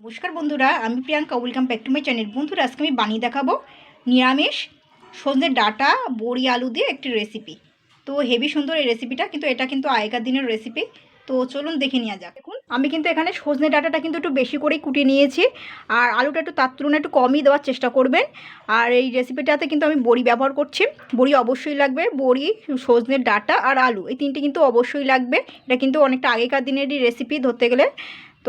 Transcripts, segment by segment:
নমস্কার বন্ধুরা, আমি Priyanka. Welcome back to my channel. বন্ধুরা, আজকে আমি বানিয়ে দেখাবো নিরামিষ সজনে ডাঁটা বড়ি আলু দিয়ে একটি রেসিপি। তো হেভি সুন্দর এই রেসিপিটা, কিন্তু এটা কিন্তু আগেকার দিনের রেসিপি। তো চলুন দেখে নেওয়া যাক। দেখুন, আমি কিন্তু এখানে সজনে ডাঁটাটা কিন্তু একটু বেশি করেই কুটিয়ে নিয়েছি, আর আলুটা একটু তার তুলনায় একটু কমই দেওয়ার চেষ্টা করবেন। আর এই রেসিপিটাতে কিন্তু আমি বড়ি ব্যবহার করছি। বড়ি অবশ্যই লাগবে, বড়ি, সজনে ডাঁটা আর আলু, এই তিনটে কিন্তু অবশ্যই লাগবে। এটা কিন্তু অনেকটা আগেকার দিনেরই রেসিপি ধরতে গেলে।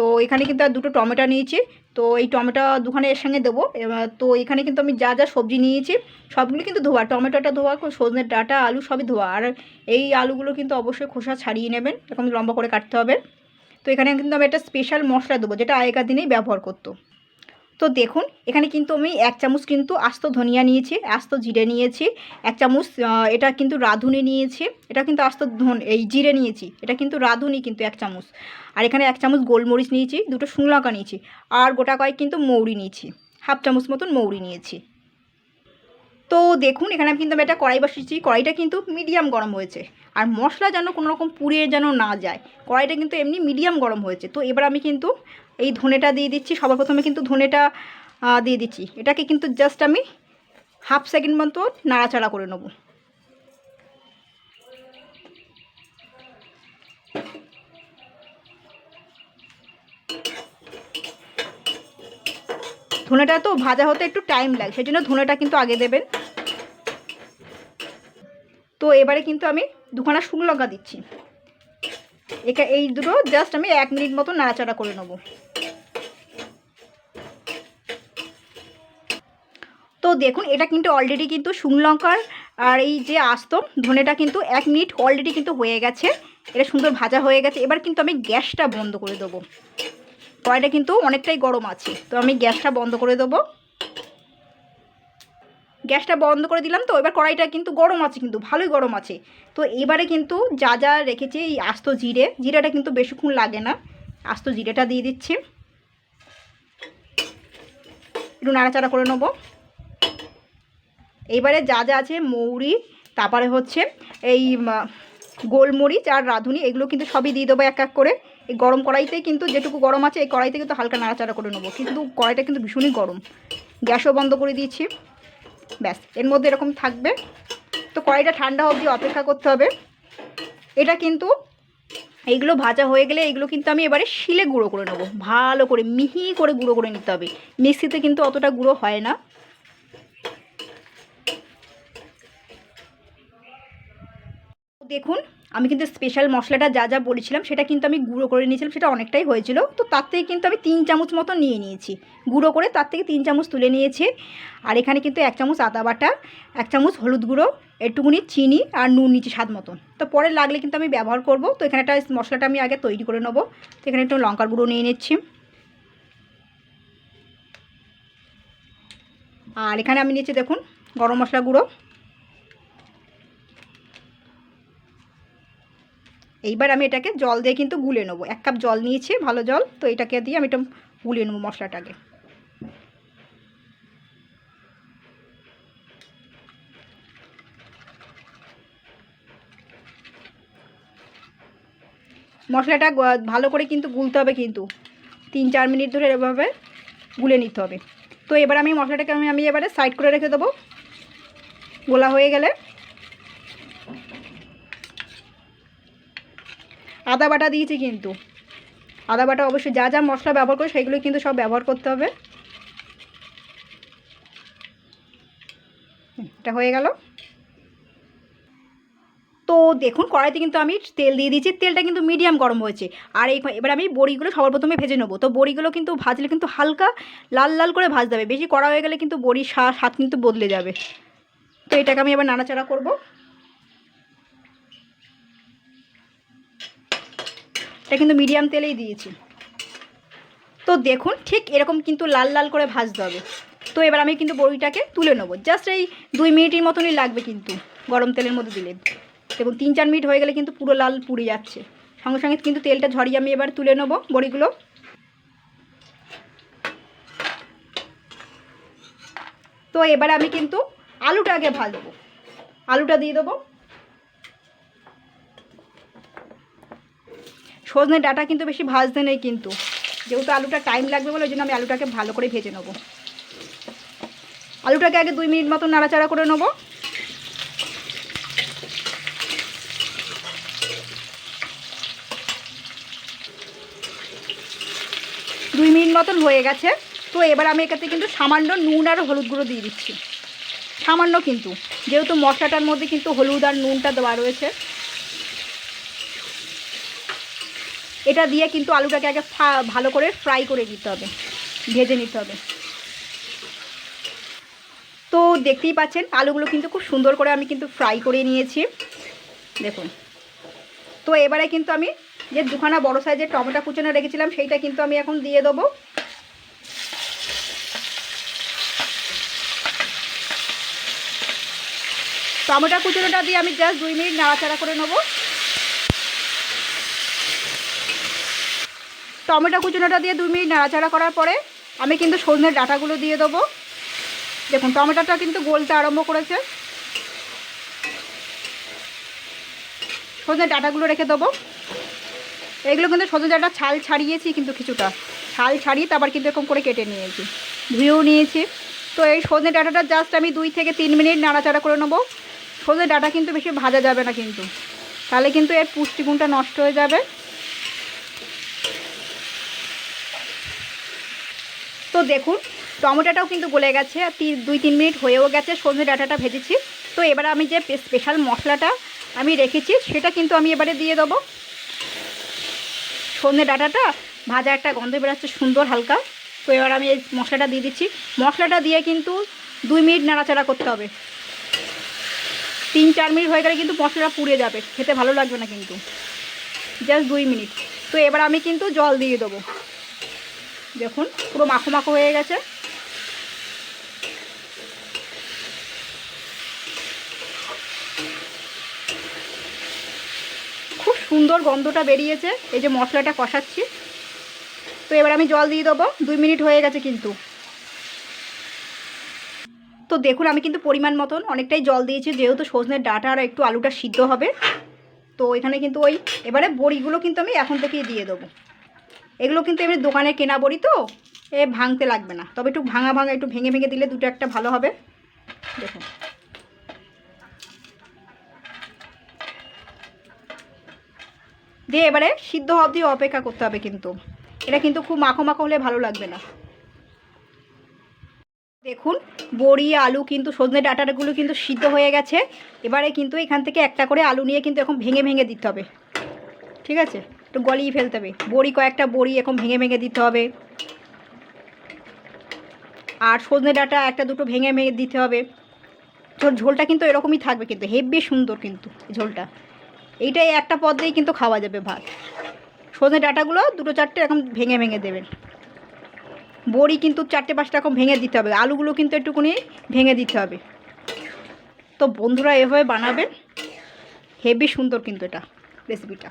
তো এখানে কিন্তু আর দুটো টমেটো নিয়েছি। তো এই টমেটো দুখানে এর সঙ্গে দেবো। এবার তো এখানে কিন্তু আমি যা যা সবজি নিয়েছি সবগুলো কিন্তু ধোয়া, টমেটোটা ধোয়া, সজনের ডাঁটা, আলু সবই ধোয়া। আর এই আলুগুলো কিন্তু অবশ্যই খোসা ছাড়িয়ে নেবেন, এরকম লম্বা করে কাটতে হবে। তো এখানে কিন্তু আমি একটা স্পেশাল মশলা দেবো, যেটা আগেকার দিনেই ব্যবহার করতো। তো দেখুন, এখানে কিন্তু আমি 1 চামচ কিন্তু আস্ত ধনিয়া নিয়েছি, আস্ত জিরে নিয়েছি 1 চামচ, এটা কিন্তু রাঁধুনি নিয়েছি, এটা কিন্তু আস্ত এই জিরে নিয়েছি, এটা কিন্তু রাঁধুনি কিন্তু 1 চামচ। আর এখানে 1 চামচ গোলমরিচ নিয়েছি, দুটো শুকনো লঙ্কা নিয়েছি, আর গোটা কয়েক কিন্তু মৌরি নিয়েছি, হাফ চামচ মতন মৌরি নিয়েছি। তো দেখুন, এখানে কিন্তু আমি একটা কড়াই বসিয়েছি, কড়াইটা কিন্তু মিডিয়াম গরম হয়েছে। আর মশলা যেন কোনো রকম পুড়িয়ে যেন না যায়, কড়াইটা কিন্তু এমনি মিডিয়াম গরম হয়েছে। তো এবার আমি কিন্তু এই ধনেটা দিয়ে দিচ্ছি। সবার প্রথমে কিন্তু ধনেটা দিয়ে দিচ্ছি। এটাকে কিন্তু জাস্ট আমি হাফ সেকেন্ড মতো নাড়াচাড়া করে নেব। ধনেটা তো ভাজা হতে একটু টাইম লাগে, সেই জন্য ধনেটা কিন্তু আগে দেবেন। তো এবারে কিন্তু আমি দুখানা শুকনো লঙ্কা দিচ্ছি। এই দুটো জাস্ট আমি 1 মিনিট মতো নাড়াচাড়া করে নেব। তো দেখুন, এটা কিন্তু অলরেডি কিন্তু শুকনো লঙ্কার আর এই যে আস্ত ধনেটা কিন্তু 1 মিনিট অলরেডি কিন্তু হয়ে গেছে, এটা সুন্দর ভাজা হয়ে গেছে। এবার কিন্তু আমি গ্যাসটা বন্ধ করে দেবো। কড়াইটা কিন্তু অনেকটাই গরম আছে, তো আমি গ্যাসটা বন্ধ করে দেবো। গ্যাসটা বন্ধ করে দিলাম। তো এবার কড়াইটা কিন্তু গরম আছে, কিন্তু ভালোই গরম আছে। তো এবারে কিন্তু যা যা রেখেছি, এই আস্ত জিরেটা কিন্তু বেশিক্ষণ লাগে না, আস্ত জিরেটা দিয়ে দিচ্ছি, একটু নাড়াচাড়া করে নেবো। এইবারে যা যা আছে মৌরি, তারপরে হচ্ছে এই গোলমরিচ আর রাঁধুনি, এগুলো কিন্তু সবই দিয়ে দেবো এক এক করে। এই গরম কড়াইতেই কিন্তু, যেটুকু গরম আছে এই কড়াইতে কিন্তু হালকা নাড়াচাড়া করে নেবো। কিন্তু কড়াইটা কিন্তু ভীষণই গরম, গ্যাসও বন্ধ করে দিয়েছি। ব্যাস, এর মধ্যে এরকম থাকবে। তো কড়াইটা ঠান্ডা অবধি অপেক্ষা করতে হবে। এটা কিন্তু এইগুলো ভাজা হয়ে গেলে এইগুলো কিন্তু আমি এবারে শিলে গুঁড়ো করে নেবো, ভালো করে মিহি করে গুঁড়ো করে নিতে হবে। মিক্সিতে কিন্তু অতটা গুঁড়ো হয় না। দেখুন, আমি কিন্তু স্পেশাল মশলাটা যা যা বলেছিলাম সেটা কিন্তু আমি গুঁড়ো করে নিয়েছিলাম, সেটা অনেকটাই হয়েছিল। তো তার থেকে কিন্তু আমি 3 চামচ মতো নিয়ে নিয়েছি গুঁড়ো করে, তার থেকে 3 চামচ তুলে নিয়েছি। আর এখানে কিন্তু 1 চামচ আদা বাটা, 1 চামচ হলুদ গুঁড়ো, একটুকুনি চিনি আর নুন নিচ্ছি স্বাদ মতন। তো পরে লাগলে কিন্তু আমি ব্যবহার করব। তো এখানে একটা মশলাটা আমি আগে তৈরি করে নেবো। তো এখানে একটু লঙ্কার গুঁড়ো নিয়ে নিচ্ছি, আর এখানে আমি নিচ্ছি দেখুন গরম মশলা গুঁড়ো। এইবার আমি এটাকে জল দিয়ে কিন্তু গুলে নেবো। 1 কাপ জল নিয়েছি, ভালো জল। তো এটাকে দিয়ে আমি এটা গুলে নেবো মশলাটাকে। মশলাটা ভালো করে কিন্তু গুলতে হবে, কিন্তু 3-4 মিনিট ধরে এভাবে গুলে নিতে হবে। তো এবার আমি মশলাটাকে আমি এবারে সাইড করে রেখে দেবো। গোলা হয়ে গেলে আদা বাটা দিয়েছি, কিন্তু আদা বাটা অবশ্যই যা যা মশলা ব্যবহার করে সেগুলো কিন্তু সব ব্যবহার করতে হবে। এটা হয়ে গেল। তো দেখুন, কড়াইতে কিন্তু আমি তেল দিয়ে দিয়েছি, তেলটা কিন্তু মিডিয়াম গরম হয়েছে। আর এবার আমি বড়িগুলো সবার প্রথমে ভেজে নেবো। তো বড়িগুলো কিন্তু ভাজলে কিন্তু হালকা লাল লাল করে ভাজতে হবে, বেশি কড়া হয়ে গেলে কিন্তু বড়ির স্বাদ কিন্তু বদলে যাবে। তো এটাকে আমি এবার নাড়াচাড়া করব। এটা কিন্তু মিডিয়াম তেলেই দিয়েছি। তো দেখুন, ঠিক এরকম কিন্তু লাল লাল করে ভাজতে হবে। তো এবার আমি কিন্তু বড়িটাকে তুলে নেবো, জাস্ট এই 2 মিনিটের মতনই লাগবে কিন্তু গরম তেলের মধ্যে দিলে। দেখুন 3-4 মিনিট হয়ে গেলে কিন্তু পুরো লাল পুড়ে যাচ্ছে। সঙ্গে সঙ্গে কিন্তু তেলটা ঝরিয়ে আমি এবার তুলে নেবো বড়িগুলো। তো এবার আমি কিন্তু আলুটা আগে ভাজবো, আলুটা দিয়ে দেবো। সজনে ডাঁটা কিন্তু বেশি ভাজতে নেই কিন্তু, যেহেতু আলুটা টাইম লাগবে বলে ওই জন্য আমি আলুটাকে ভালো করে ভেজে নেবো। আলুটাকে আগে 2 মিনিট মতো নাড়াচাড়া করে নেবো। দুই মিনিট মতন হয়ে গেছে। তো এবার আমি এটাতে কিন্তু সামান্য নুন আর হলুদ গুঁড়ো দিয়ে দিচ্ছি, সামান্য, কিন্তু যেহেতু মশলাটার মধ্যে কিন্তু হলুদ আর নুনটা দেওয়া রয়েছে। এটা দিয়ে কিন্তু আলুটাকে আগে ভালো করে ফ্রাই করে নিতে হবে, ভেজে নিতে হবে। তো দেখতেই পাচ্ছেন আলুগুলো কিন্তু খুব সুন্দর করে আমি কিন্তু ফ্রাই করে নিয়েছি, দেখুন। তো এবারে কিন্তু আমি যে দুখানা বড় সাইজের টমেটো কুচানো রেখেছিলাম সেইটা কিন্তু আমি এখন দিয়ে দেবো। টমেটো কুচনোটা দিয়ে আমি জাস্ট 2 মিনিট নাড়াচাড়া করে নেব। টমেটো কুচনোটা দিয়ে 2 মিনিট নাড়াচাড়া করার পরে আমি কিন্তু সজনের ডাঁটাগুলো দিয়ে দেবো। দেখুন টমেটোটা কিন্তু গলতে আরম্ভ করেছে। সজনের ডাঁটাগুলো রেখে দেবো। এগুলো কিন্তু সজনে ডাঁটা ছাল ছাড়িয়েছি, কিন্তু কিছুটা ছাল ছাড়িয়ে তারপর কিন্তু এরকম করে কেটে নিয়েছি, ধুয়েও নিয়েছি। তো এই সজনে ডাঁটাটা জাস্ট আমি 2 থেকে 3 মিনিট নাড়াচাড়া করে নেবো। সজনে ডাঁটা কিন্তু বেশি ভাজা যাবে না, কিন্তু তাহলে কিন্তু এর পুষ্টিগুণটা নষ্ট হয়ে যাবে। তো দেখুন টমেটোটাও কিন্তু গলে গেছে, 2-3 মিনিট হয়েও গেছে, সজনে ডাঁটাটা ভেজেছি। তো এবারে আমি যে স্পেশাল মশলাটা আমি রেখেছি সেটা কিন্তু আমি এবারে দিয়ে দেবো। সজনে ডাঁটাটা ভাজা একটা গন্ধ বেরোচ্ছে সুন্দর হালকা। তো এবার আমি এই মশলাটা দিয়ে দিচ্ছি। মশলাটা দিয়ে কিন্তু 2 মিনিট নাড়াচাড়া করতে হবে। 3-4 মিনিট হয়ে গেলে কিন্তু মশলাটা পুড়ে যাবে, খেতে ভালো লাগবে না কিন্তু। Just 2 minute. তো এবার আমি কিন্তু জল দিয়ে দেবো। দেখুন পুরো মাখো মাখো হয়ে গেছে। খুব সুন্দর গন্ধটা বেরিয়েছে এই যে মশলাটা কষাচ্ছি। তো এবার আমি জল দিয়ে দেবো। 2 মিনিট হয়ে গেছে কিন্তু। তো দেখুন আমি কিন্তু পরিমাণ মতন অনেকটাই জল দিয়েছি, যেহেতু সজনের ডাঁটা আর একটু আলুটা সিদ্ধ হবে। তো এখানে কিন্তু এবারে বড়িগুলো কিন্তু আমি এখন থেকেই দিয়ে দেবো। এগুলো কিন্তু এমনি দোকানে কেনা বড়ি, তো ভাঙতে লাগবে না, তবে একটু ভাঙা ভাঙা একটু ভেঙে ভেঙে দিলে দুটো একটা ভালো হবে। দেখুন দিয়ে এবারে সিদ্ধ অবধি অপেক্ষা করতে হবে, কিন্তু এটা কিন্তু খুব মাখো মাখো হলে ভালো লাগবে না। দেখুন বড়ি আলু কিন্তু সজনে ডাঁটাগুলো কিন্তু সিদ্ধ হয়ে গেছে। এবারে কিন্তু এখান থেকে একটা করে আলু নিয়ে কিন্তু এখন ভেঙে ভেঙে দিতে হবে, ঠিক আছে? একটু গলিয়ে ফেলতে হবে। কয়েকটা বড়ি এখন ভেঙে ভেঙে দিতে হবে। আর সজনে ডাঁটা একটা দুটো ভেঙে ভেঙে দিতে হবে। ঝোলটা কিন্তু এরকমই থাকবে, কিন্তু হেব্বি সুন্দর কিন্তু ঝোলটা। এইটাই একটা পদ দিয়েই কিন্তু খাওয়া যাবে ভাত। সজনে ডাঁটাগুলো 2-4টে এরকম ভেঙে ভেঙে দেবেন। বড়ি কিন্তু 4-5টা এরকম ভেঙে দিতে হবে। আলুগুলো কিন্তু একটুখানি ভেঙে দিতে হবে। তো বন্ধুরা এভাবে বানাবেন, হেব্বি সুন্দর কিন্তু এটা রেসিপিটা।